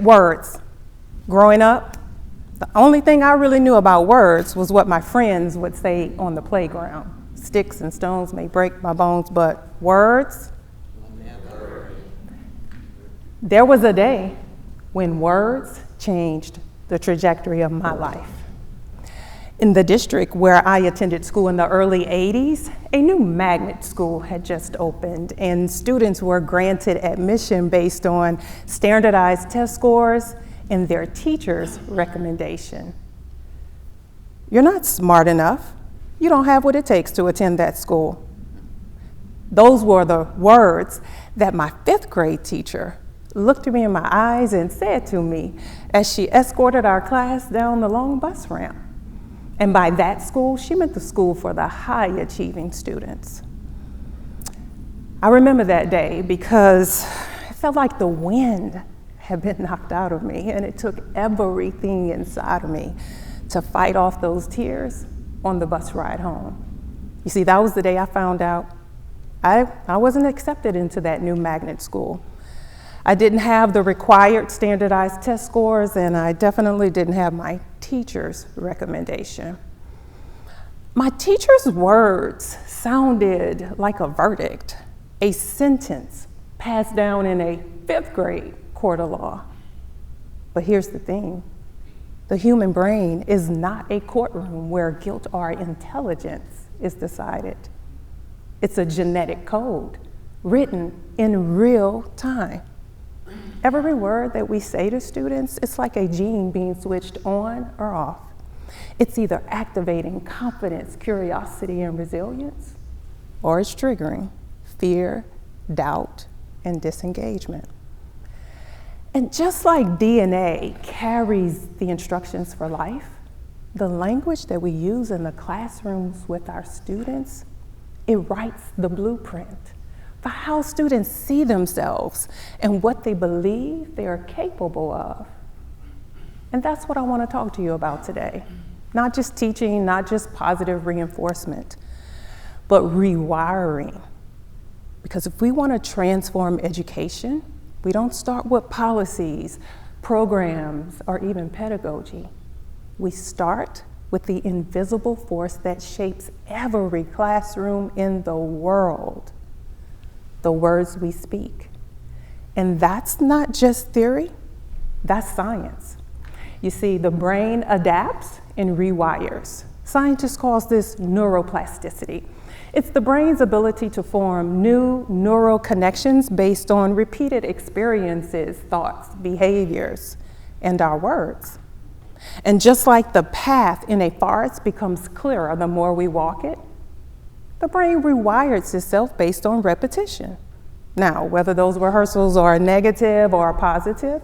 Words. Growing up, the only thing I really knew about words was what my friends would say on the playground. Sticks and stones may break my bones, but words? Never. There was a day when words changed the trajectory of my life. In the district where I attended school in the early 80s, a new magnet school had just opened, and students were granted admission based on standardized test scores and their teacher's recommendation. You're not smart enough. You don't have what it takes to attend that school. Those were the words that my 5th grade teacher looked at me in my eyes and said to me as she escorted our class down the long bus ramp. And by that school, she meant the school for the high-achieving students. I remember that day because it felt like the wind had been knocked out of me, and it took everything inside of me to fight off those tears on the bus ride home. You see, that was the day I found out I wasn't accepted into that new magnet school. I didn't have the required standardized test scores, and I definitely didn't have my teacher's recommendation. My teacher's words sounded like a verdict, a sentence passed down in a 5th grade court of law. But here's the thing. The human brain is not a courtroom where guilt or intelligence is decided. It's a genetic code written in real time. Every word that we say to students, it's like a gene being switched on or off. It's either activating confidence, curiosity, and resilience, or it's triggering fear, doubt, and disengagement. And just like DNA carries the instructions for life, the language that we use in the classrooms with our students, it writes the blueprint for how students see themselves and what they believe they are capable of. And that's what I want to talk to you about today. Not just teaching, not just positive reinforcement, but rewiring. Because if we want to transform education, we don't start with policies, programs, or even pedagogy. We start with the invisible force that shapes every classroom in the world, the words we speak. And that's not just theory, that's science. You see, the brain adapts and rewires. Scientists call this neuroplasticity. It's the brain's ability to form new neural connections based on repeated experiences, thoughts, behaviors, and our words. And just like the path in a forest becomes clearer the more we walk it, the brain rewires itself based on repetition. Now, whether those rehearsals are negative or positive,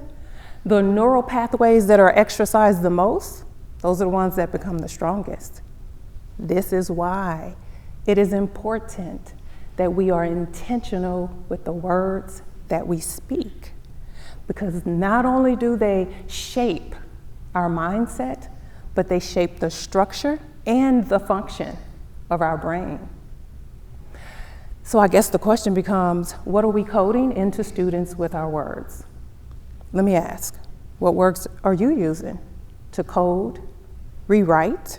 the neural pathways that are exercised the most, those are the ones that become the strongest. This is why it is important that we are intentional with the words that we speak, because not only do they shape our mindset, but they shape the structure and the function of our brain. So I guess the question becomes, what are we coding into students with our words? Let me ask, what words are you using to code, rewrite,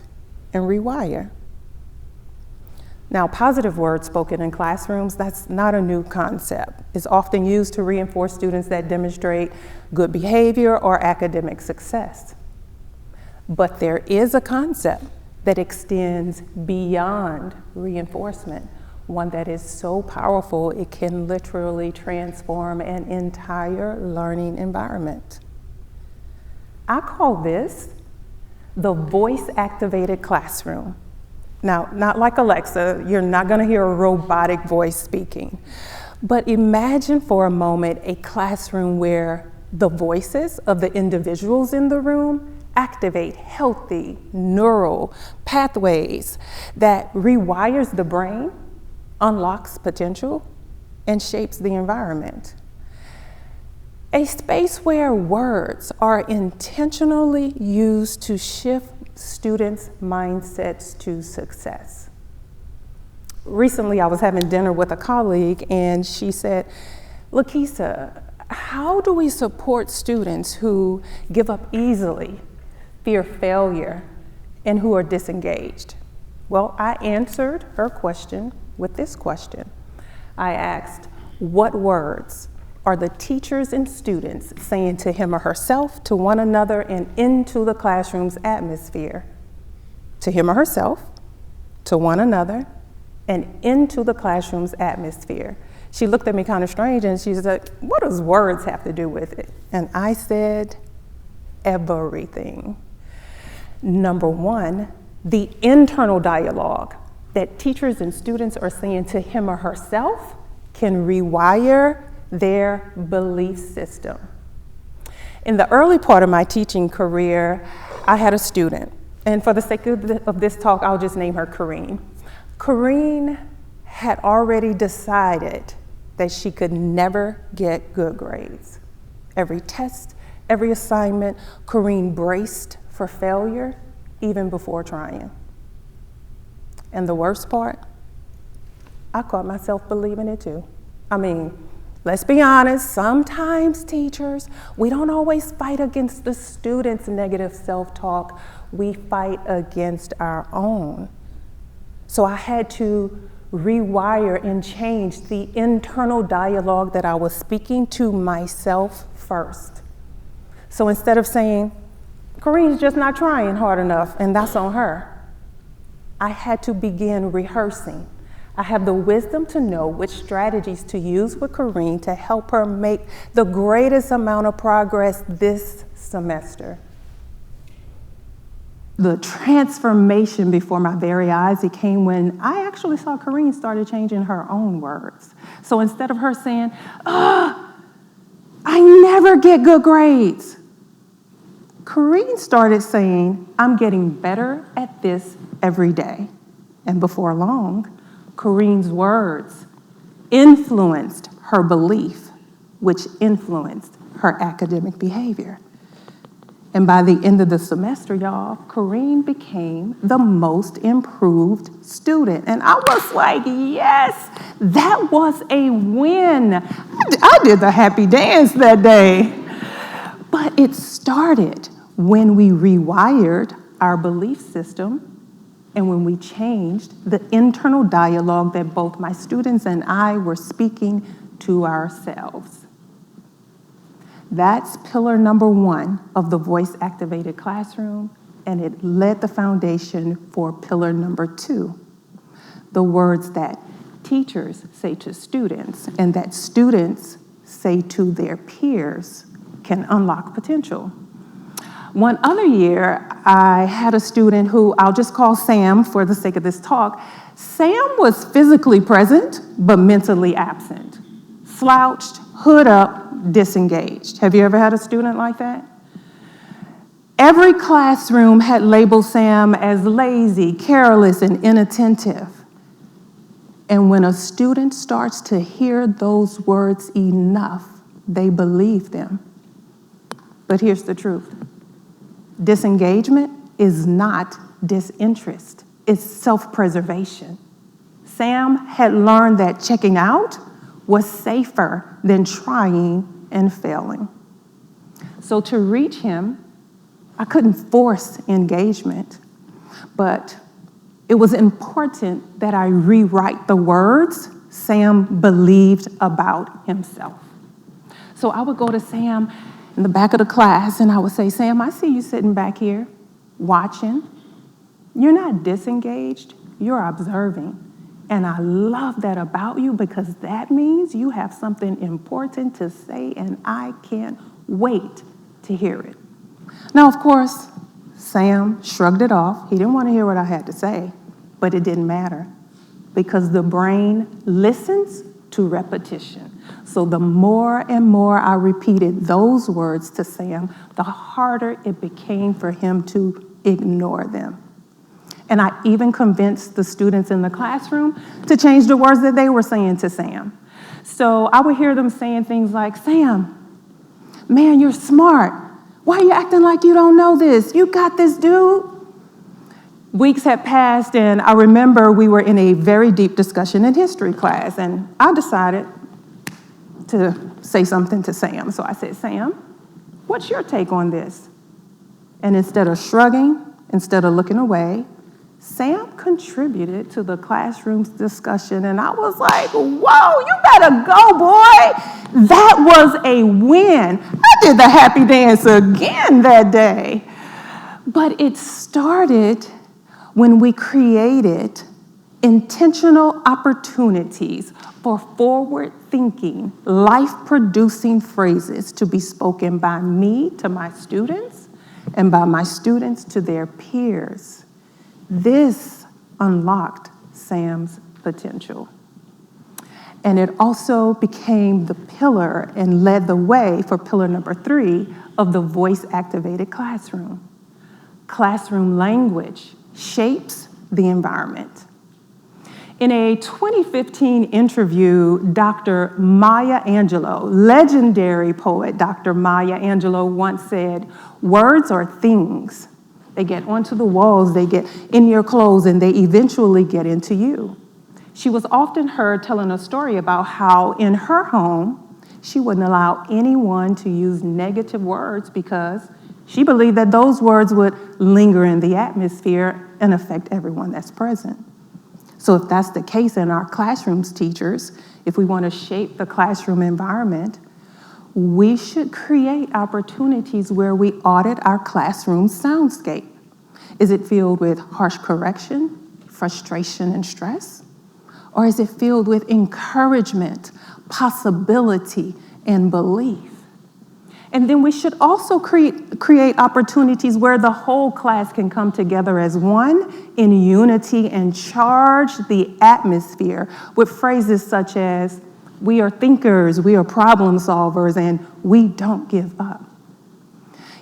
and rewire? Now, positive words spoken in classrooms, that's not a new concept. It's often used to reinforce students that demonstrate good behavior or academic success. But there is a concept that extends beyond reinforcement, one that is so powerful it can literally transform an entire learning environment. I call this the voice-activated classroom. Now, not like Alexa, you're not going to hear a robotic voice speaking. But imagine for a moment a classroom where the voices of the individuals in the room activate healthy neural pathways that rewires the brain, unlocks potential, and shapes the environment. A space where words are intentionally used to shift students' mindsets to success. Recently, I was having dinner with a colleague, and she said, LaKesa, how do we support students who give up easily, fear failure, and who are disengaged? Well, I answered her question with this question. I asked, what words are the teachers and students saying to him or herself, to one another, and into the classroom's atmosphere? To him or herself, to one another, and into the classroom's atmosphere. She looked at me kind of strange and she said, what does words have to do with it? And I said, everything. Number one, the internal dialogue that teachers and students are saying to him or herself can rewire their belief system. In the early part of my teaching career, I had a student, and for the sake of this talk, I'll just name her Corrine. Corrine had already decided that she could never get good grades. Every test, every assignment, Corrine braced for failure even before trying. And the worst part, I caught myself believing it too. I mean, let's be honest, sometimes teachers, we don't always fight against the students' negative self-talk, we fight against our own. So I had to rewire and change the internal dialogue that I was speaking to myself first. So instead of saying, Corrine's just not trying hard enough and that's on her, I had to begin rehearsing. I have the wisdom to know which strategies to use with Corrine to help her make the greatest amount of progress this semester. The transformation before my very eyes, it came when I actually saw Corrine started changing her own words. So instead of her saying, I never get good grades, Corrine started saying, I'm getting better at this every day. And before long, Corrine's words influenced her belief, which influenced her academic behavior. And by the end of the semester, y'all, Corrine became the most improved student. And I was like, yes, that was a win. I did the happy dance that day. But it started when we rewired our belief system and when we changed the internal dialogue that both my students and I were speaking to ourselves. That's pillar number one of the voice-activated classroom, and it led the foundation for pillar number two, the words that teachers say to students and that students say to their peers can unlock potential. One other year, I had a student who I'll just call Sam for the sake of this talk. Sam was physically present, but mentally absent, slouched, hood up, disengaged. Have you ever had a student like that? Every classroom had labeled Sam as lazy, careless, and inattentive. And when a student starts to hear those words enough, they believe them. But here's the truth. Disengagement is not disinterest. It's self-preservation. Sam had learned that checking out was safer than trying and failing. So to reach him, I couldn't force engagement, but it was important that I rewrite the words Sam believed about himself. So I would go to Sam in the back of the class and I would say, Sam, I see you sitting back here watching. You're not disengaged, you're observing. And I love that about you because that means you have something important to say and I can't wait to hear it. Now, of course, Sam shrugged it off. He didn't want to hear what I had to say, but it didn't matter because the brain listens to repetition. So the more and more I repeated those words to Sam, the harder it became for him to ignore them. And I even convinced the students in the classroom to change the words that they were saying to Sam. So I would hear them saying things like, Sam, man, you're smart. Why are you acting like you don't know this? You got this, dude. Weeks had passed, and I remember we were in a very deep discussion in history class, and I decided to say something to Sam. So I said, Sam, what's your take on this? And instead of shrugging, instead of looking away, Sam contributed to the classroom's discussion, and I was like, whoa, you better go, boy. That was a win. I did the happy dance again that day. But it started when we created intentional opportunities for forward-thinking, life-producing phrases to be spoken by me to my students and by my students to their peers. This unlocked Sam's potential. And it also became the pillar and led the way for pillar number 3 of the voice-activated classroom. Classroom language shapes the environment. In a 2015 interview, Dr. Maya Angelou, legendary poet Dr. Maya Angelou, once said, "Words are things. They get onto the walls, they get in your clothes, and they eventually get into you." She was often heard telling a story about how in her home, she wouldn't allow anyone to use negative words because she believed that those words would linger in the atmosphere and affect everyone that's present. So if that's the case in our classrooms, teachers, if we want to shape the classroom environment, we should create opportunities where we audit our classroom soundscape. Is it filled with harsh correction, frustration, and stress? Or is it filled with encouragement, possibility, and belief? And then we should also create opportunities where the whole class can come together as one in unity and charge the atmosphere with phrases such as, "We are thinkers, we are problem solvers, and we don't give up."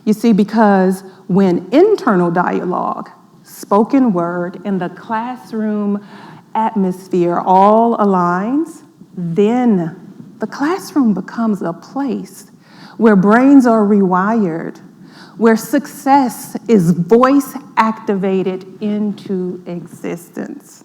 You see, because when internal dialogue, spoken word, and the classroom atmosphere all aligns, then the classroom becomes a place where brains are rewired, where success is voice activated into existence.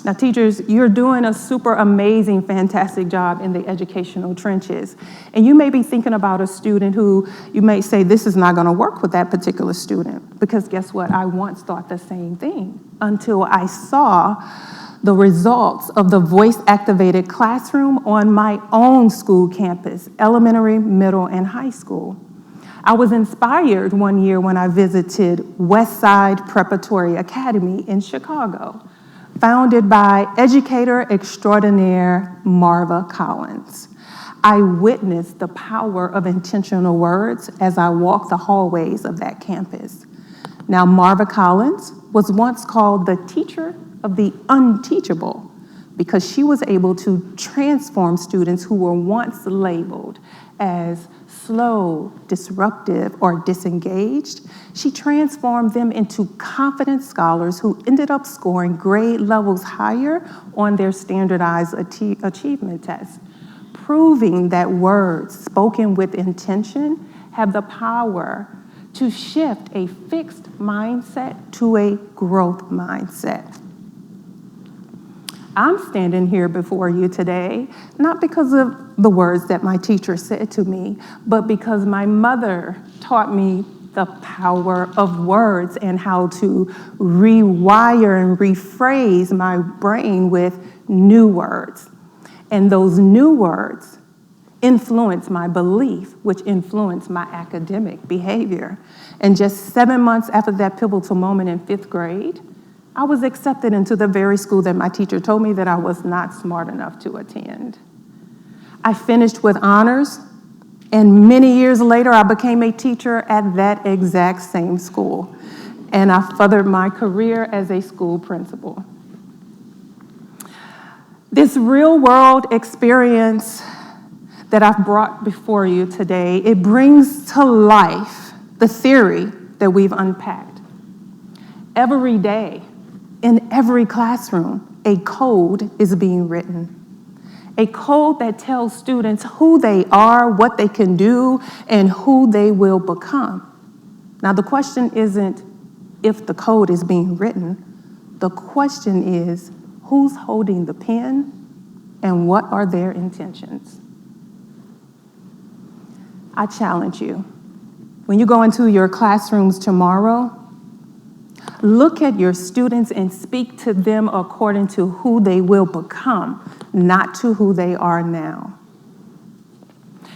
Now, teachers, you're doing a super amazing, fantastic job in the educational trenches. And you may be thinking about a student who you may say, this is not going to work with that particular student. Because guess what? I once thought the same thing until I saw the results of the voice-activated classroom on my own school campus, elementary, middle, and high school. I was inspired one year when I visited Westside Preparatory Academy in Chicago, founded by educator extraordinaire Marva Collins. I witnessed the power of intentional words as I walked the hallways of that campus. Now, Marva Collins was once called the teacher of the unteachable because she was able to transform students who were once labeled as slow, disruptive, or disengaged. She transformed them into confident scholars who ended up scoring grade levels higher on their standardized achievement tests, proving that words spoken with intention have the power to shift a fixed mindset to a growth mindset. I'm standing here before you today, not because of the words that my teacher said to me, but because my mother taught me the power of words and how to rewire and rephrase my brain with new words. And those new words influence my belief, which influence my academic behavior. And just 7 months after that pivotal moment in 5th grade, I was accepted into the very school that my teacher told me that I was not smart enough to attend. I finished with honors, and many years later, I became a teacher at that exact same school. And I furthered my career as a school principal. This real-world experience that I've brought before you today, it brings to life the theory that we've unpacked. Every day, in every classroom, a code is being written. A code that tells students who they are, what they can do, and who they will become. Now, the question isn't if the code is being written. The question is, who's holding the pen and what are their intentions? I challenge you, when you go into your classrooms tomorrow, look at your students and speak to them according to who they will become, not to who they are now.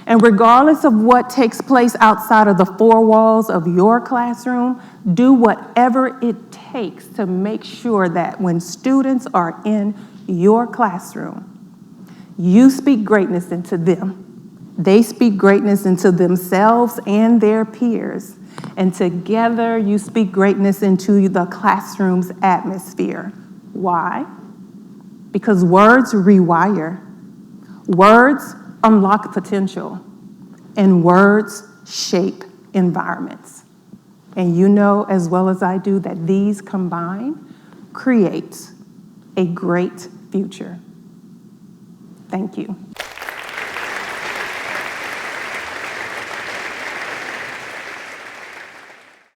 And regardless of what takes place outside of the four walls of your classroom, do whatever it takes to make sure that when students are in your classroom, you speak greatness into them. They speak greatness into themselves and their peers. And together you speak greatness into the classroom's atmosphere. Why? Because words rewire. Words unlock potential, and words shape environments. And you know as well as I do that these combined create a great future. Thank you.